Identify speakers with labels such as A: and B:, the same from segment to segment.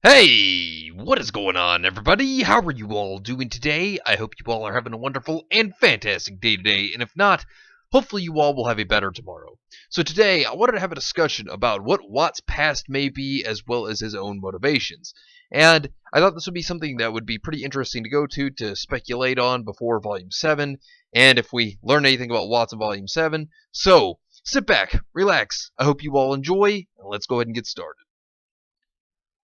A: Hey, what is going on, everybody? How are you all doing today? I hope you all are having a wonderful and fantastic day today, and if not, hopefully you all will have a better tomorrow. So today, I wanted to have a discussion about what Watt's past may be, as well as his own motivations. And I thought this would be something that would be pretty interesting to go to speculate on before Volume 7, and if we learn anything about Watts in Volume 7. So, sit back, relax, I hope you all enjoy, and let's go ahead and get started.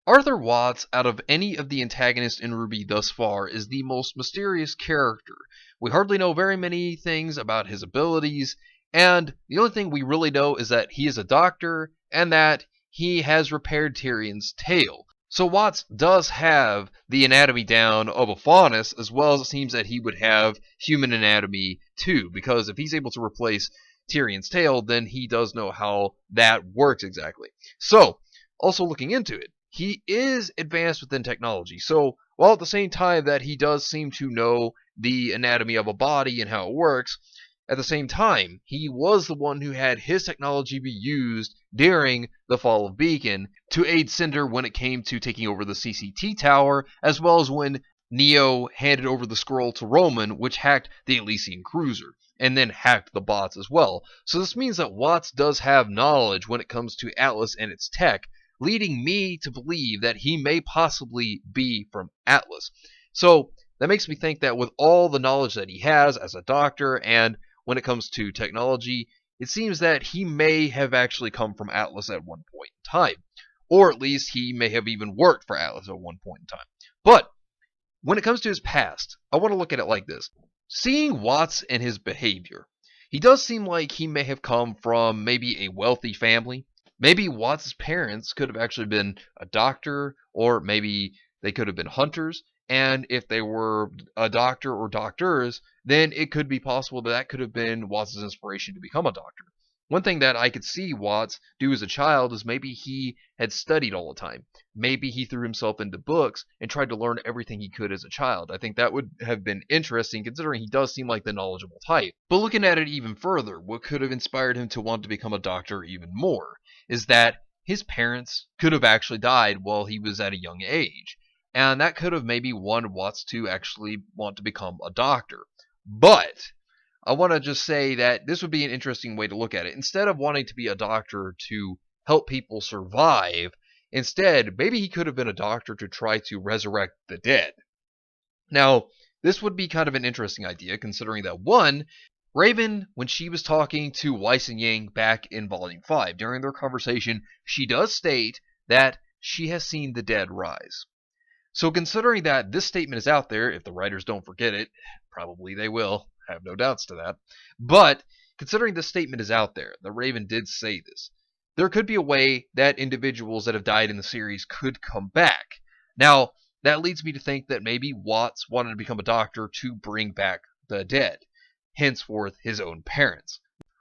A: Arthur Watts, out of any of the antagonists in RWBY thus far, is the most mysterious character. We hardly know very many things about his abilities, and the only thing we really know is that he is a doctor, and that he has repaired Tyrion's tail. So Watts does have the anatomy down of a faunus, as well as it seems that he would have human anatomy too, because if he's able to replace Tyrion's tail, then he does know how that works exactly. So, also looking into it, he is advanced within technology. So, while at the same time that he does seem to know the anatomy of a body and how it works, at the same time, he was the one who had his technology be used during the fall of Beacon to aid Cinder when it came to taking over the CCT tower, as well as when Neo handed over the scroll to Roman, which hacked the Elysian cruiser, and then hacked the bots as well. So this means that Watts does have knowledge when it comes to Atlas and its tech, leading me to believe that he may possibly be from Atlas. So that makes me think that with all the knowledge that he has as a doctor and when it comes to technology, it seems that he may have actually come from Atlas at one point in time. Or at least he may have even worked for Atlas at one point in time. But when it comes to his past, I want to look at it like this. Seeing Watts and his behavior, he does seem like he may have come from maybe a wealthy family. Maybe Watts' parents could have actually been a doctor, or maybe they could have been hunters, and if they were a doctor or doctors, then it could be possible that that could have been Watts' inspiration to become a doctor. One thing that I could see Watts do as a child is maybe he had studied all the time. Maybe he threw himself into books and tried to learn everything he could as a child. I think that would have been interesting considering he does seem like the knowledgeable type. But looking at it even further, what could have inspired him to want to become a doctor even more is that his parents could have actually died while he was at a young age. And that could have maybe won Watts to actually want to become a doctor. But I want to just say that this would be an interesting way to look at it. Instead of wanting to be a doctor to help people survive, instead, maybe he could have been a doctor to try to resurrect the dead. Now, this would be kind of an interesting idea, considering that, one, Raven, when she was talking to Weiss and Yang back in Volume 5, during their conversation, she does state that she has seen the dead rise. So considering that this statement is out there, if the writers don't forget it, probably they will, I have no doubts to that, but considering this statement is out there, the Raven did say this, there could be a way that individuals that have died in the series could come back. Now, that leads me to think that maybe Watts wanted to become a doctor to bring back the dead, henceforth his own parents.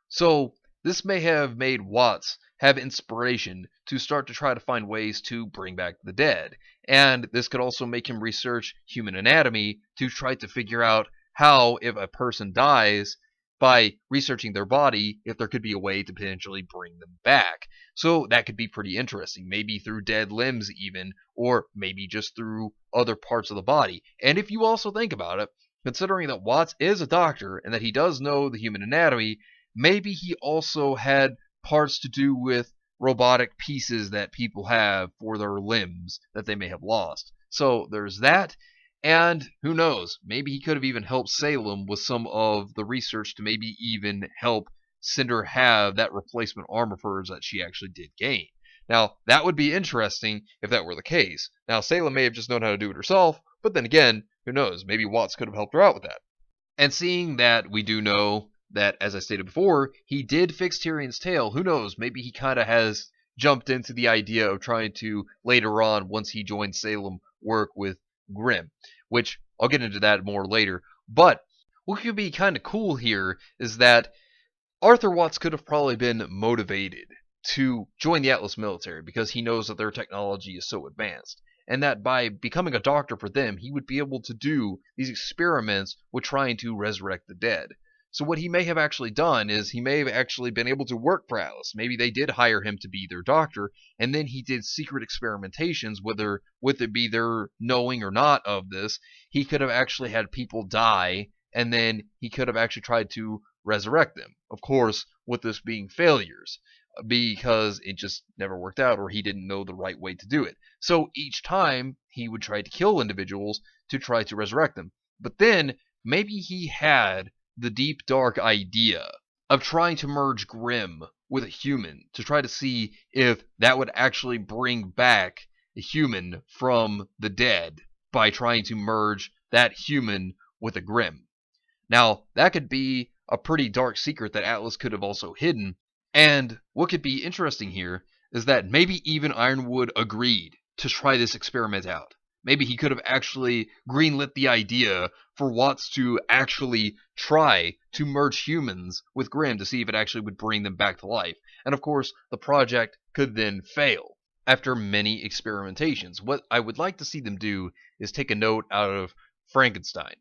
A: So, this may have made Watts have inspiration to start to try to find ways to bring back the dead. And this could also make him research human anatomy to try to figure out how, if a person dies, by researching their body, if there could be a way to potentially bring them back. So that could be pretty interesting, maybe through dead limbs even, or maybe just through other parts of the body. And if you also think about it, considering that Watts is a doctor and that he does know the human anatomy, maybe he also had parts to do with robotic pieces that people have for their limbs that they may have lost. So there's that, and who knows, maybe he could have even helped Salem with some of the research to maybe even help Cinder have that replacement arm of hers that she actually did gain. Now, that would be interesting if that were the case. Now, Salem may have just known how to do it herself, but then again, who knows, maybe Watts could have helped her out with that. And seeing that we do know that, as I stated before, he did fix Tyrion's tail, who knows, maybe he kind of has jumped into the idea of trying to, later on, once he joined Salem, work with Grimm, which I'll get into that more later. But what could be kind of cool here is that Arthur Watts could have probably been motivated to join the Atlas military because he knows that their technology is so advanced, and that by becoming a doctor for them, he would be able to do these experiments with trying to resurrect the dead. So what he may have actually done is he may have actually been able to work for Atlas. Maybe they did hire him to be their doctor, and then he did secret experimentations, whether with it be their knowing or not of this. He could have actually had people die, and then he could have actually tried to resurrect them. Of course, with this being failures, because it just never worked out, or he didn't know the right way to do it. So each time he would try to kill individuals to try to resurrect them. But then maybe he had the deep dark idea of trying to merge Grimm with a human to try to see if that would actually bring back a human from the dead by trying to merge that human with a Grimm. Now, that could be a pretty dark secret that Atlas could have also hidden. And what could be interesting here is that maybe even Ironwood agreed to try this experiment out. Maybe he could have actually greenlit the idea for Watts to actually try to merge humans with Grimm to see if it actually would bring them back to life. And of course, the project could then fail after many experimentations. What I would like to see them do is take a note out of Frankenstein.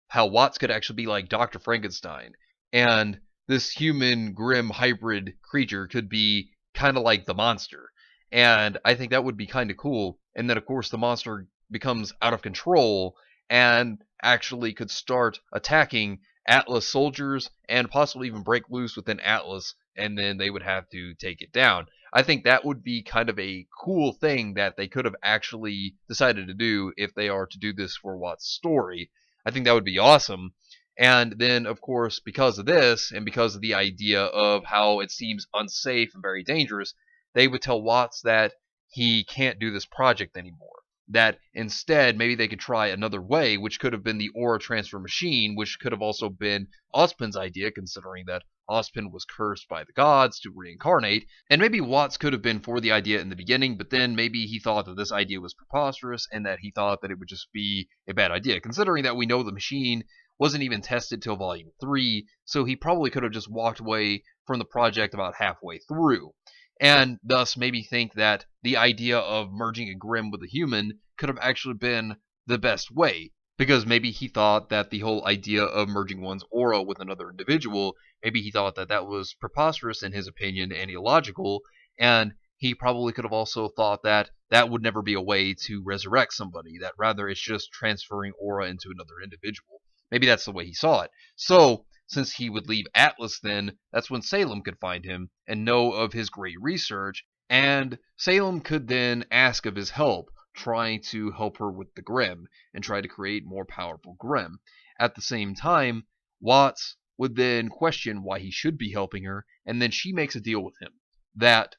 A: How Watts could actually be like Dr. Frankenstein, and this human Grimm hybrid creature could be kind of like the monster. And I think that would be kind of cool. And then, of course, the monster becomes out of control and actually could start attacking Atlas soldiers and possibly even break loose within Atlas, and then they would have to take it down. I think that would be kind of a cool thing that they could have actually decided to do if they are to do this for Watt's story. I think that would be awesome. And then, of course, because of this, and because of the idea of how it seems unsafe and very dangerous, they would tell Watts that he can't do this project anymore. That instead, maybe they could try another way, which could have been the aura transfer machine, which could have also been Ozpin's idea, considering that Ozpin was cursed by the gods to reincarnate. And maybe Watts could have been for the idea in the beginning, but then maybe he thought that this idea was preposterous and that he thought that it would just be a bad idea, considering that we know the machine wasn't even tested till Volume 3, so he probably could have just walked away from the project about halfway through, and thus maybe think that the idea of merging a Grimm with a human could have actually been the best way, because maybe he thought that the whole idea of merging one's aura with another individual, maybe he thought that that was preposterous in his opinion and illogical, and he probably could have also thought that that would never be a way to resurrect somebody, that rather it's just transferring aura into another individual. Maybe that's the way he saw it. So, since he would leave Atlas then, that's when Salem could find him and know of his great research, and Salem could then ask of his help, trying to help her with the Grimm, and try to create more powerful Grimm. At the same time, Watts would then question why he should be helping her, and then she makes a deal with him, that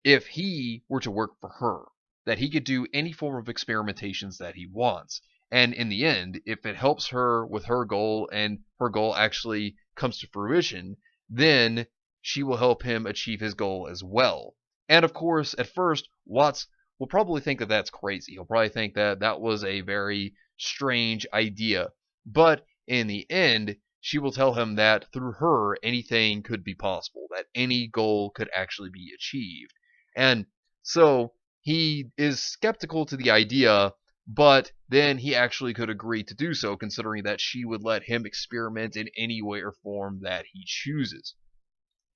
A: if he were to work for her, that he could do any form of experimentations that he wants, and in the end, if it helps her with her goal and her goal actually comes to fruition, then she will help him achieve his goal as well. And of course, at first, Watts will probably think that that's crazy. He'll probably think that that was a very strange idea. But in the end, she will tell him that through her, anything could be possible, that any goal could actually be achieved. And so he is skeptical to the idea, but then he actually could agree to do so, considering that she would let him experiment in any way or form that he chooses.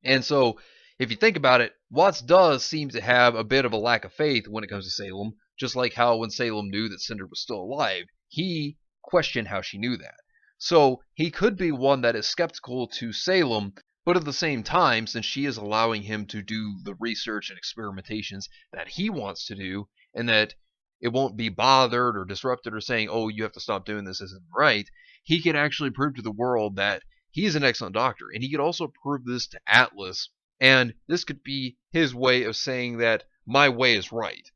A: And so, if you think about it, Watts does seem to have a bit of a lack of faith when it comes to Salem, just like how when Salem knew that Cinder was still alive, he questioned how she knew that. So, he could be one that is skeptical to Salem, but at the same time, since she is allowing him to do the research and experimentations that he wants to do, and that it won't be bothered or disrupted or saying, oh, you have to stop doing this isn't right, he can actually prove to the world that he is an excellent doctor. And he could also prove this to Atlas, and this could be his way of saying that my way is right,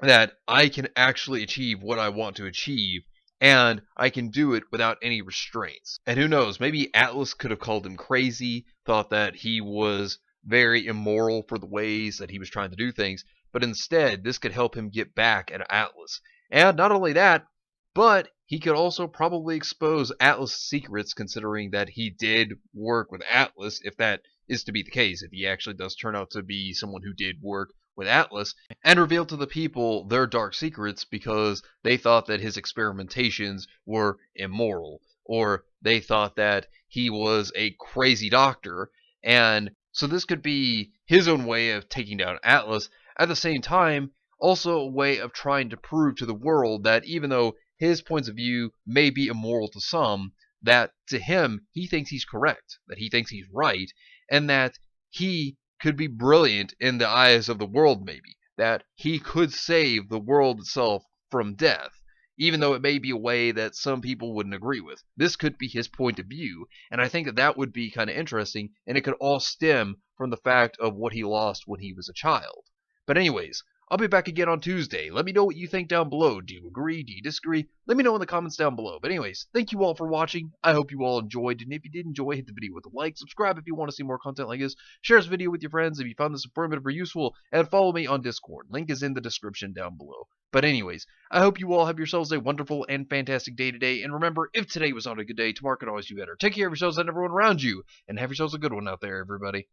A: that I can actually achieve what I want to achieve, and I can do it without any restraints. And who knows, maybe Atlas could have called him crazy, thought that he was very immoral for the ways that he was trying to do things, but instead, this could help him get back at Atlas. And not only that, but he could also probably expose Atlas' secrets, considering that he did work with Atlas, if that is to be the case, if he actually does turn out to be someone who did work with Atlas, and reveal to the people their dark secrets because they thought that his experimentations were immoral. or they thought that he was a crazy doctor. And so this could be his own way of taking down Atlas, at the same time, also a way of trying to prove to the world that even though his points of view may be immoral to some, that to him, he thinks he's correct, that he thinks he's right, and that he could be brilliant in the eyes of the world, maybe, that he could save the world itself from death, even though it may be a way that some people wouldn't agree with. This could be his point of view, and I think that that would be kind of interesting, and it could all stem from the fact of what he lost when he was a child. But anyways, I'll be back again on Tuesday. Let me know what you think down below. Do you agree? Do you disagree? Let me know in the comments down below. But anyways, thank you all for watching. I hope you all enjoyed. And if you did enjoy, hit the video with a like. Subscribe if you want to see more content like this. Share this video with your friends if you found this informative or useful. And follow me on Discord. Link is in the description down below. But anyways, I hope you all have yourselves a wonderful and fantastic day today. And remember, if today was not a good day, tomorrow can always be better. Take care of yourselves and everyone around you. And have yourselves a good one out there, everybody.